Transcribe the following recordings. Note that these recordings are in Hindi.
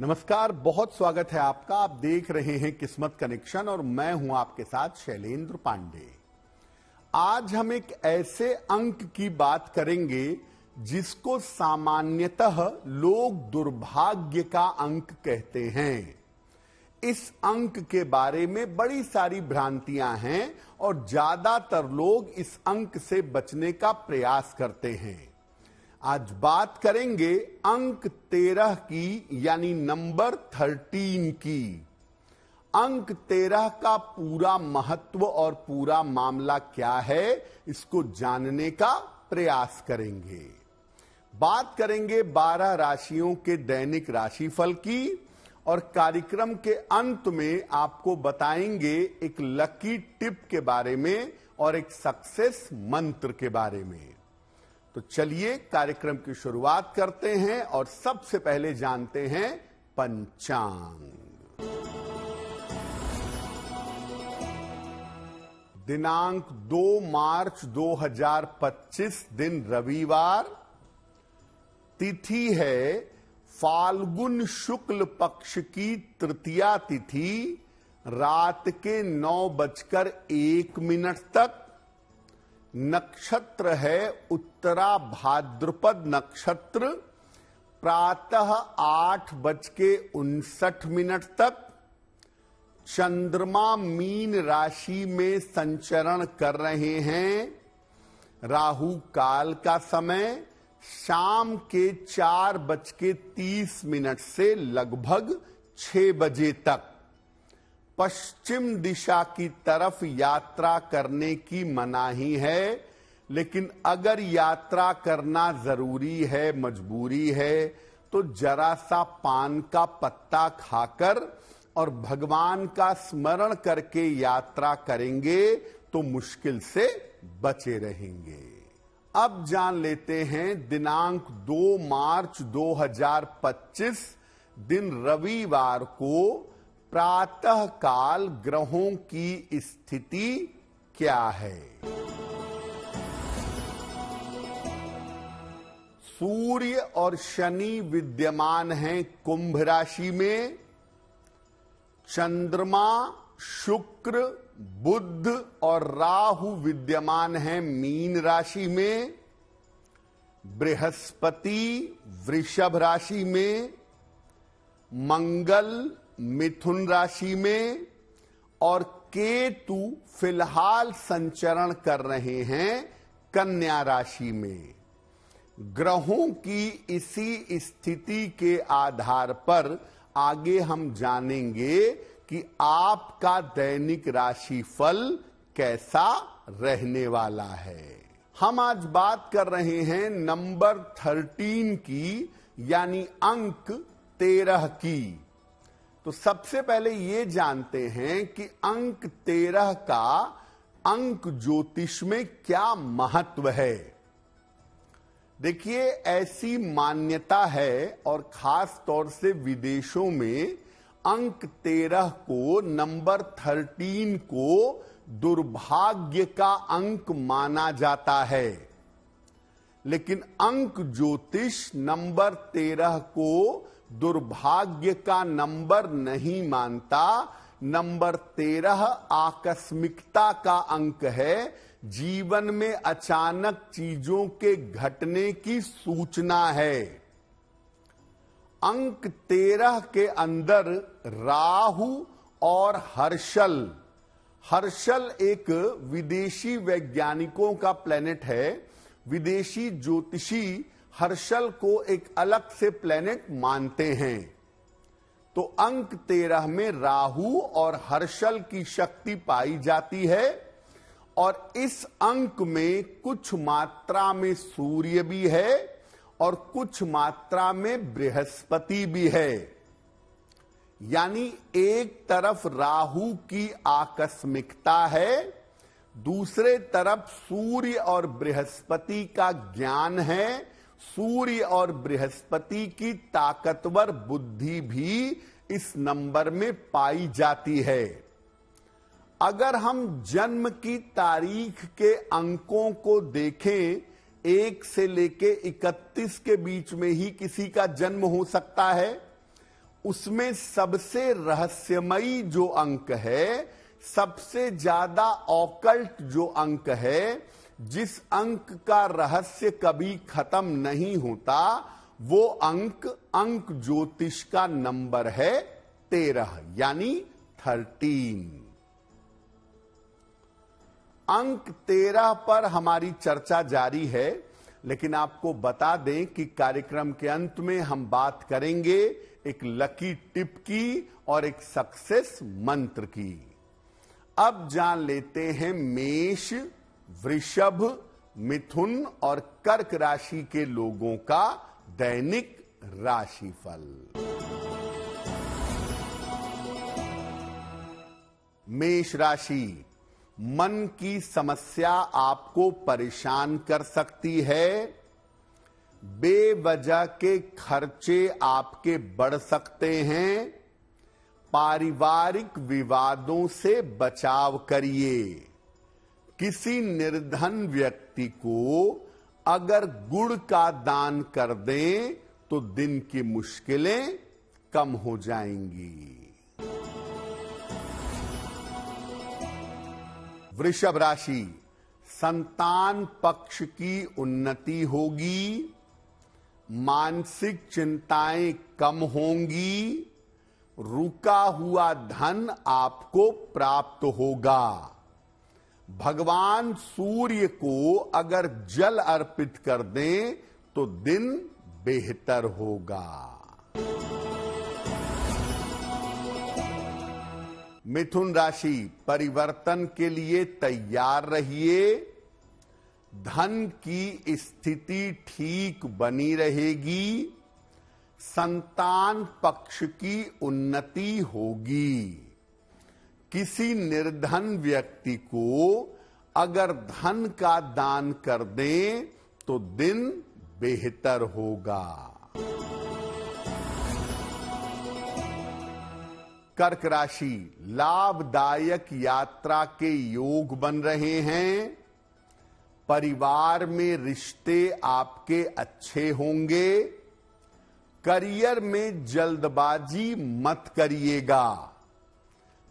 नमस्कार, बहुत स्वागत है आपका। आप देख रहे हैं किस्मत कनेक्शन और मैं हूं आपके साथ शैलेंद्र पांडे। आज हम एक ऐसे अंक की बात करेंगे जिसको सामान्यतः लोग दुर्भाग्य का अंक कहते हैं। इस अंक के बारे में बड़ी सारी भ्रांतियां हैं और ज्यादातर लोग इस अंक से बचने का प्रयास करते हैं। आज बात करेंगे अंक 13 की, यानी नंबर 13 की। अंक 13 का पूरा महत्व और पूरा मामला क्या है, इसको जानने का प्रयास करेंगे। बात करेंगे 12 राशियों के दैनिक राशिफल की और कार्यक्रम के अंत में आपको बताएंगे एक लकी टिप के बारे में और एक सक्सेस मंत्र के बारे में। तो चलिए कार्यक्रम की शुरुआत करते हैं और सबसे पहले जानते हैं पंचांग। दिनांक 2 मार्च 2025, दिन रविवार। तिथि है फाल्गुन शुक्ल पक्ष की तृतीया तिथि, रात के 9:01 तक। नक्षत्र है उत्तरा भाद्रपद नक्षत्र, प्रातः 8:59 तक। चंद्रमा मीन राशि में संचरण कर रहे हैं। राहु काल का समय शाम के 4:30 से लगभग 6 बजे तक। पश्चिम दिशा की तरफ यात्रा करने की मनाही है, लेकिन अगर यात्रा करना जरूरी है, मजबूरी है, तो जरा सा पान का पत्ता खाकर और भगवान का स्मरण करके यात्रा करेंगे तो मुश्किल से बचे रहेंगे। अब जान लेते हैं दिनांक 2 मार्च 2025, दिन रविवार को प्रातः काल ग्रहों की स्थिति क्या है। सूर्य और शनि विद्यमान हैं कुंभ राशि में। चंद्रमा, शुक्र, बुध और राहु विद्यमान हैं मीन राशि में। बृहस्पति वृषभ राशि में। मंगल मिथुन राशि में और केतु फिलहाल संचरण कर रहे हैं कन्या राशि में। ग्रहों की इसी स्थिति के आधार पर आगे हम जानेंगे कि आपका दैनिक राशिफल कैसा रहने वाला है। हम आज बात कर रहे हैं नंबर 13 की, यानी अंक 13 की। तो सबसे पहले ये जानते हैं कि अंक 13 का अंक ज्योतिष में क्या महत्व है। देखिए, ऐसी मान्यता है और खास तौर से विदेशों में अंक 13 को, नंबर 13 को दुर्भाग्य का अंक माना जाता है। लेकिन अंक ज्योतिष नंबर 13 को दुर्भाग्य का नंबर नहीं मानता। नंबर 13 आकस्मिकता का अंक है, जीवन में अचानक चीजों के घटने की सूचना है। अंक 13 के अंदर राहु और हर्षल एक विदेशी वैज्ञानिकों का प्लेनेट है। विदेशी ज्योतिषी हर्षल को एक अलग से प्लेनेट मानते हैं। तो अंक 13 में राहु और हर्षल की शक्ति पाई जाती है और इस अंक में कुछ मात्रा में सूर्य भी है और कुछ मात्रा में बृहस्पति भी है। यानी एक तरफ राहु की आकस्मिकता है, दूसरे तरफ सूर्य और बृहस्पति का ज्ञान है। सूर्य और बृहस्पति की ताकतवर बुद्धि भी इस नंबर में पाई जाती है। अगर हम जन्म की तारीख के अंकों को देखें, 1 से लेके 31 के बीच में ही किसी का जन्म हो सकता है उसमें सबसे रहस्यमयी जो अंक है, सबसे ज्यादा ऑकल्ट जो अंक है, जिस अंक का रहस्य कभी खत्म नहीं होता, वो अंक ज्योतिष का नंबर है 13, यानी 13। अंक 13 पर हमारी चर्चा जारी है, लेकिन आपको बता दें कि कार्यक्रम के अंत में हम बात करेंगे एक लकी टिप की और एक सक्सेस मंत्र की। अब जान लेते हैं मेष, वृषभ, मिथुन और कर्क राशि के लोगों का दैनिक राशिफल। मेष राशि, मन की समस्या आपको परेशान कर सकती है। बेवजह के खर्चे आपके बढ़ सकते हैं। पारिवारिक विवादों से बचाव करिए। किसी निर्धन व्यक्ति को अगर गुड़ का दान कर दें तो दिन की मुश्किलें कम हो जाएंगी। वृषभ राशि, संतान पक्ष की उन्नति होगी। मानसिक चिंताएं कम होंगी। रुका हुआ धन आपको प्राप्त होगा। भगवान सूर्य को अगर जल अर्पित कर दें तो दिन बेहतर होगा। मिथुन राशि, परिवर्तन के लिए तैयार रहिए। धन की स्थिति ठीक बनी रहेगी। संतान पक्ष की उन्नति होगी। किसी निर्धन व्यक्ति को अगर धन का दान कर दें तो दिन बेहतर होगा। कर्क राशि, लाभदायक यात्रा के योग बन रहे हैं। परिवार में रिश्ते आपके अच्छे होंगे। करियर में जल्दबाजी मत करिएगा।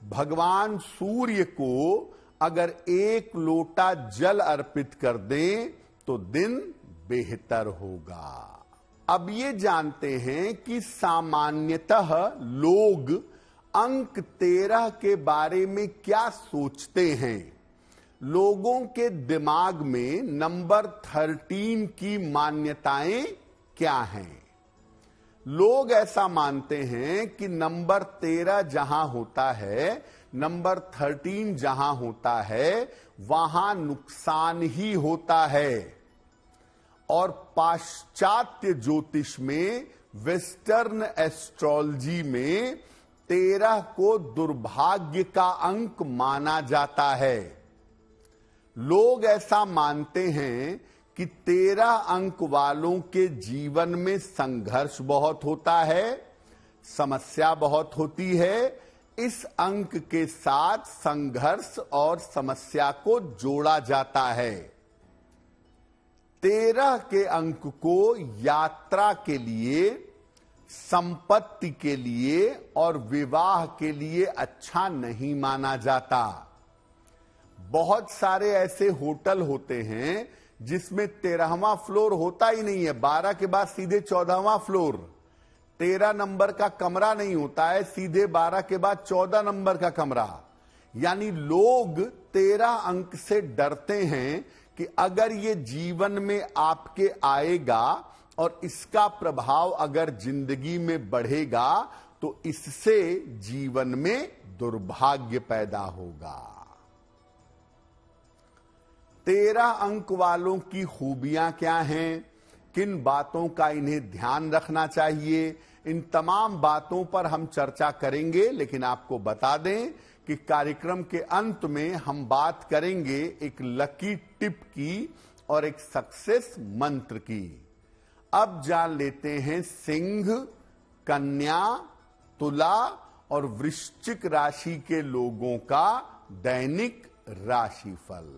भगवान सूर्य को अगर 1 लोटा जल अर्पित कर दें तो दिन बेहतर होगा। अब ये जानते हैं कि सामान्यतः लोग अंक 13 के बारे में क्या सोचते हैं। लोगों के दिमाग में नंबर 13 की मान्यताएं क्या हैं? लोग ऐसा मानते हैं कि नंबर 13 जहां होता है, नंबर 13 जहां होता है, वहां नुकसान ही होता है। और पाश्चात्य ज्योतिष में, वेस्टर्न एस्ट्रोलॉजी में 13 को दुर्भाग्य का अंक माना जाता है। लोग ऐसा मानते हैं कि 13 अंक वालों के जीवन में संघर्ष बहुत होता है, समस्या बहुत होती है। इस अंक के साथ संघर्ष और समस्या को जोड़ा जाता है। 13 के अंक को यात्रा के लिए, संपत्ति के लिए और विवाह के लिए अच्छा नहीं माना जाता। बहुत सारे ऐसे होटल होते हैं जिसमें 13वां फ्लोर होता ही नहीं है, 12 के बाद सीधे 14वां फ्लोर। 13 नंबर का कमरा नहीं होता है, सीधे 12 के बाद 14 नंबर का कमरा। यानी लोग 13 अंक से डरते हैं कि अगर ये जीवन में आपके आएगा और इसका प्रभाव अगर जिंदगी में बढ़ेगा तो इससे जीवन में दुर्भाग्य पैदा होगा। 13 अंक वालों की खूबियां क्या हैं, किन बातों का इन्हें ध्यान रखना चाहिए, इन तमाम बातों पर हम चर्चा करेंगे। लेकिन आपको बता दें कि कार्यक्रम के अंत में हम बात करेंगे एक लकी टिप की और एक सक्सेस मंत्र की। अब जान लेते हैं सिंह, कन्या, तुला और वृश्चिक राशि के लोगों का दैनिक राशिफल।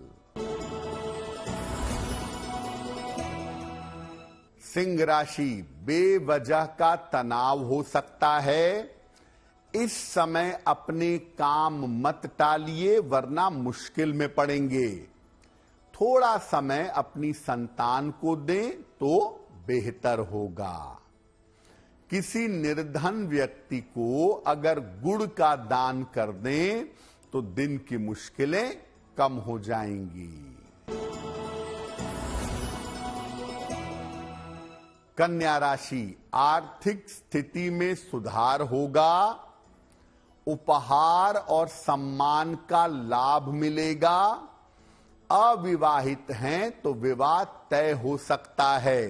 सिंह राशि, बेवजह का तनाव हो सकता है। इस समय अपने काम मत टालिए वरना मुश्किल में पड़ेंगे। थोड़ा समय अपनी संतान को दें तो बेहतर होगा। किसी निर्धन व्यक्ति को अगर गुड़ का दान कर दें तो दिन की मुश्किलें कम हो जाएंगी। कन्या राशि, आर्थिक स्थिति में सुधार होगा। उपहार और सम्मान का लाभ मिलेगा। अविवाहित हैं तो विवाह तय हो सकता है।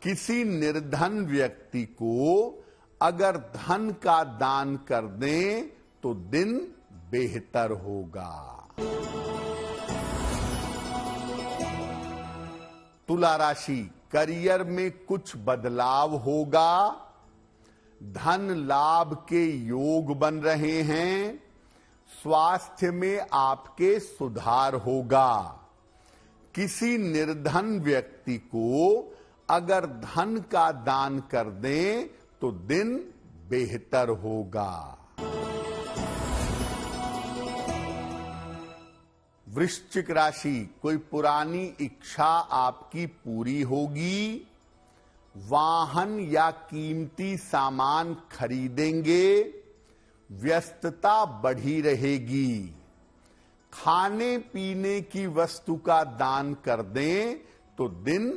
किसी निर्धन व्यक्ति को अगर धन का दान कर दें तो दिन बेहतर होगा। तुला राशि, करियर में कुछ बदलाव होगा। धन लाभ के योग बन रहे हैं। स्वास्थ्य में आपके सुधार होगा। किसी निर्धन व्यक्ति को अगर धन का दान कर दें तो दिन बेहतर होगा। वृश्चिक राशि, कोई पुरानी इच्छा आपकी पूरी होगी। वाहन या कीमती सामान खरीदेंगे। व्यस्तता बढ़ी रहेगी। खाने पीने की वस्तु का दान कर दें तो दिन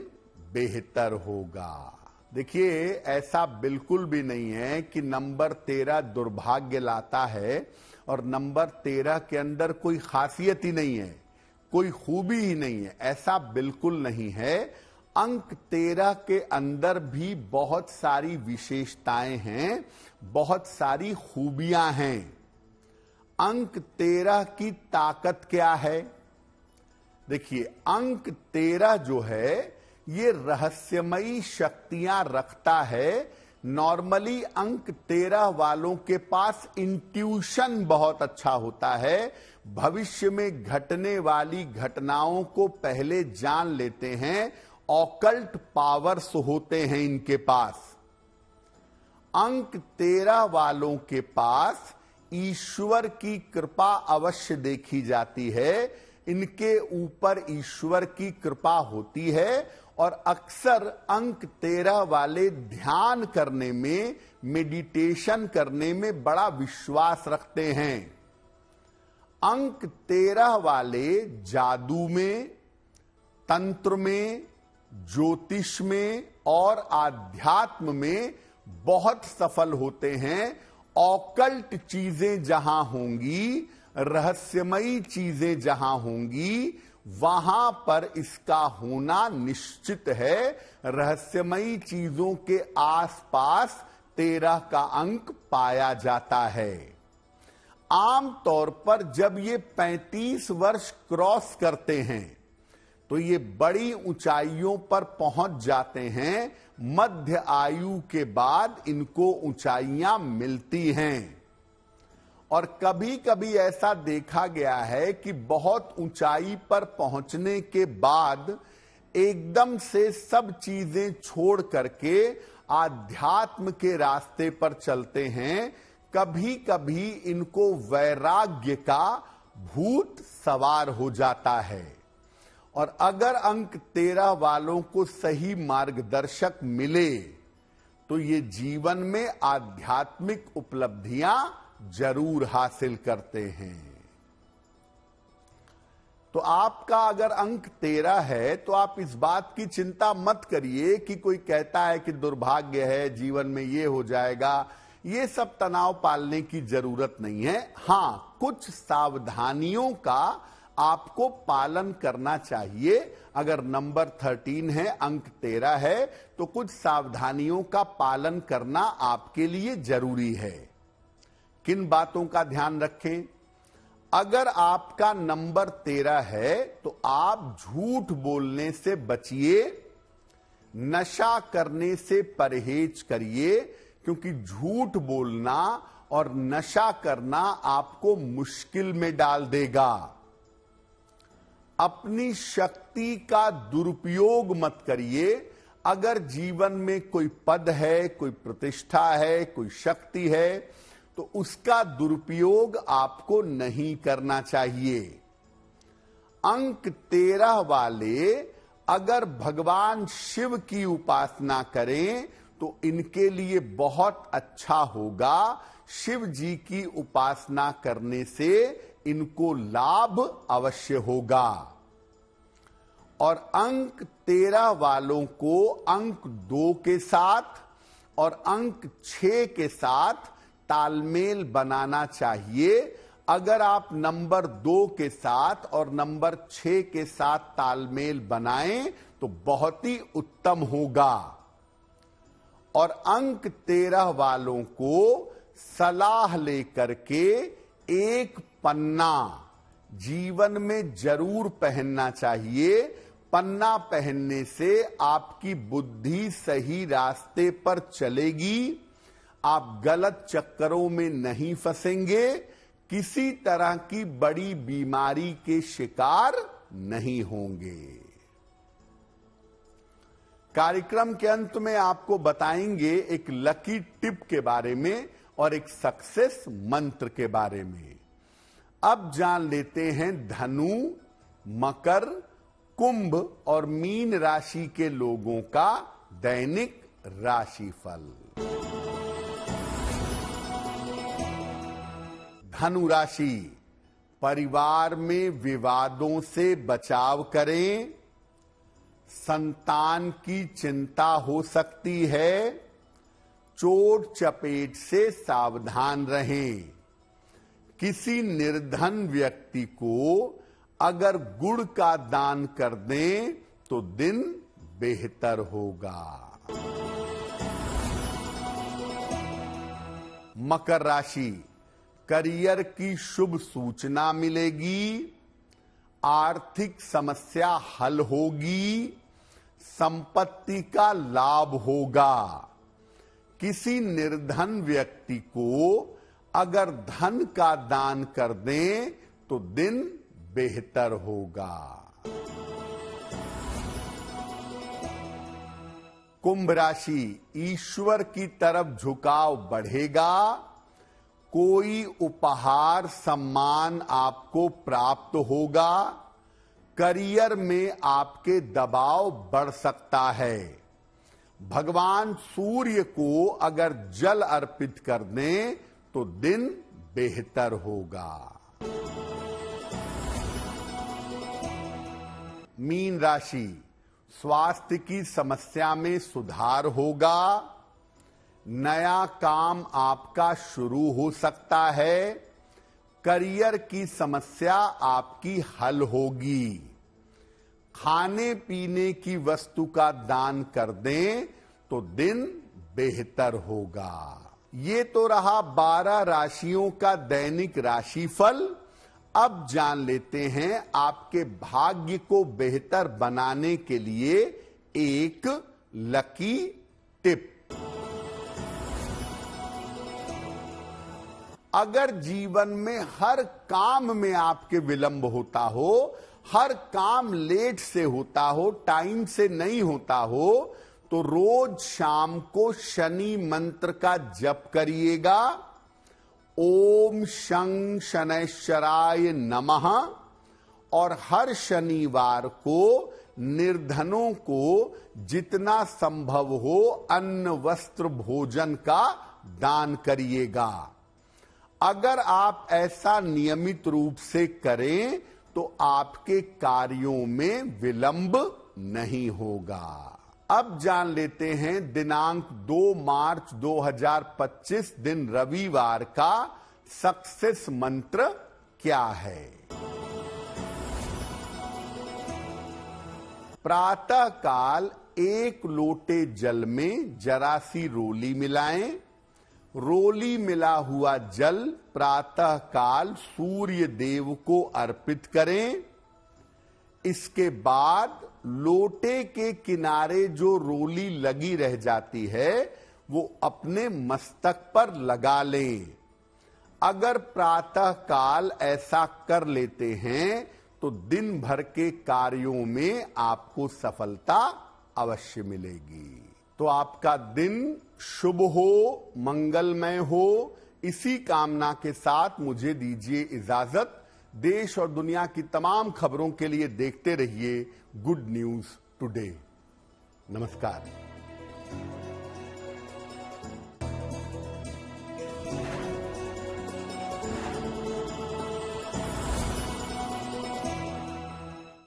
बेहतर होगा। देखिए, ऐसा बिल्कुल भी नहीं है कि नंबर 13 दुर्भाग्य लाता है और नंबर 13 के अंदर कोई खासियत ही नहीं है, कोई खूबी ही नहीं है। ऐसा बिल्कुल नहीं है। अंक 13 के अंदर भी बहुत सारी विशेषताएं हैं, बहुत सारी खूबियां हैं। अंक 13 की ताकत क्या है? देखिए, अंक 13 जो है ये रहस्यमयी शक्तियां रखता है। नॉर्मली अंक 13 वालों के पास इंट्यूशन बहुत अच्छा होता है। भविष्य में घटने वाली घटनाओं को पहले जान लेते हैं। ऑकल्ट पावर्स होते हैं इनके पास। अंक 13 वालों के पास ईश्वर की कृपा अवश्य देखी जाती है। इनके ऊपर ईश्वर की कृपा होती है और अक्सर अंक 13 वाले ध्यान करने में, मेडिटेशन करने में बड़ा विश्वास रखते हैं। अंक 13 वाले जादू में, तंत्र में, ज्योतिष में और आध्यात्म में बहुत सफल होते हैं। ऑकल्ट चीजें जहां होंगी, रहस्यमयी चीजें जहां होंगी, वहां पर इसका होना निश्चित है। रहस्यमयी चीजों के आसपास 13 का अंक पाया जाता है। आमतौर पर जब ये 35 वर्ष क्रॉस करते हैं तो ये बड़ी ऊंचाइयों पर पहुंच जाते हैं। मध्य आयु के बाद इनको ऊंचाइयां मिलती हैं और कभी कभी ऐसा देखा गया है कि बहुत ऊंचाई पर पहुंचने के बाद एकदम से सब चीजें छोड़ करके आध्यात्म के रास्ते पर चलते हैं। कभी कभी इनको वैराग्य का भूत सवार हो जाता है और अगर अंक 13 वालों को सही मार्गदर्शक मिले तो ये जीवन में आध्यात्मिक उपलब्धियां जरूर हासिल करते हैं। तो आपका अगर अंक 13 है तो आप इस बात की चिंता मत करिए कि कोई कहता है कि दुर्भाग्य है, जीवन में ये हो जाएगा। ये सब तनाव पालने की जरूरत नहीं है। हां, कुछ सावधानियों का आपको पालन करना चाहिए। अगर नंबर 13 है, अंक 13 है, तो कुछ सावधानियों का पालन करना आपके लिए जरूरी है। किन बातों का ध्यान रखें? अगर आपका नंबर 13 है तो आप झूठ बोलने से बचिए, नशा करने से परहेज करिए, क्योंकि झूठ बोलना और नशा करना आपको मुश्किल में डाल देगा। अपनी शक्ति का दुरुपयोग मत करिए। अगर जीवन में कोई पद है, कोई प्रतिष्ठा है, कोई शक्ति है, तो उसका दुरुपयोग आपको नहीं करना चाहिए। अंक 13 वाले अगर भगवान शिव की उपासना करें तो इनके लिए बहुत अच्छा होगा। शिव जी की उपासना करने से इनको लाभ अवश्य होगा। और अंक 13 वालों को अंक 2 के साथ और अंक 6 के साथ तालमेल बनाना चाहिए। अगर आप नंबर 2 के साथ और नंबर 6 के साथ तालमेल बनाएं तो बहुत ही उत्तम होगा। और अंक 13 वालों को सलाह लेकर के एक पन्ना जीवन में जरूर पहनना चाहिए। पन्ना पहनने से आपकी बुद्धि सही रास्ते पर चलेगी, आप गलत चक्करों में नहीं फंसेंगे, किसी तरह की बड़ी बीमारी के शिकार नहीं होंगे। कार्यक्रम के अंत में आपको बताएंगे एक लकी टिप के बारे में और एक सक्सेस मंत्र के बारे में। अब जान लेते हैं धनु, मकर, कुंभ और मीन राशि के लोगों का दैनिक राशिफल। धनु राशि, परिवार में विवादों से बचाव करें। संतान की चिंता हो सकती है। चोट चपेट से सावधान रहें। किसी निर्धन व्यक्ति को अगर गुड़ का दान कर दें तो दिन बेहतर होगा। मकर राशि, करियर की शुभ सूचना मिलेगी। आर्थिक समस्या हल होगी। संपत्ति का लाभ होगा। किसी निर्धन व्यक्ति को अगर धन का दान कर दें तो दिन बेहतर होगा। कुंभ राशि, ईश्वर की तरफ झुकाव बढ़ेगा। कोई उपहार सम्मान आपको प्राप्त होगा। करियर में आपके दबाव बढ़ सकता है। भगवान सूर्य को अगर जल अर्पित कर दें तो दिन बेहतर होगा। मीन राशि, स्वास्थ्य की समस्या में सुधार होगा। नया काम आपका शुरू हो सकता है। करियर की समस्या आपकी हल होगी। खाने पीने की वस्तु का दान कर दें तो दिन बेहतर होगा। ये तो रहा 12 राशियों का दैनिक राशिफल। अब जान लेते हैं आपके भाग्य को बेहतर बनाने के लिए एक लकी टिप। अगर जीवन में हर काम में आपके विलंब होता हो, हर काम लेट से होता हो, टाइम से नहीं होता हो, तो रोज शाम को शनि मंत्र का जप करिएगा। ओम शं शनैश्चराय नमः। और हर शनिवार को निर्धनों को जितना संभव हो अन्न वस्त्र भोजन का दान करिएगा। अगर आप ऐसा नियमित रूप से करें तो आपके कार्यों में विलंब नहीं होगा। अब जान लेते हैं दिनांक 2 मार्च 2025 दिन रविवार का सक्सेस मंत्र क्या है। प्रातः काल 1 लोटे जल में जरा सी रोली मिलाएं। रोली मिला हुआ जल प्रातः काल सूर्य देव को अर्पित करें। इसके बाद लोटे के किनारे जो रोली लगी रह जाती है वो अपने मस्तक पर लगा लें। अगर प्रातः काल ऐसा कर लेते हैं तो दिन भर के कार्यों में आपको सफलता अवश्य मिलेगी। तो आपका दिन शुभ हो, मंगलमय हो, इसी कामना के साथ मुझे दीजिए इजाजत। देश और दुनिया की तमाम खबरों के लिए देखते रहिए गुड न्यूज टुडे। नमस्कार।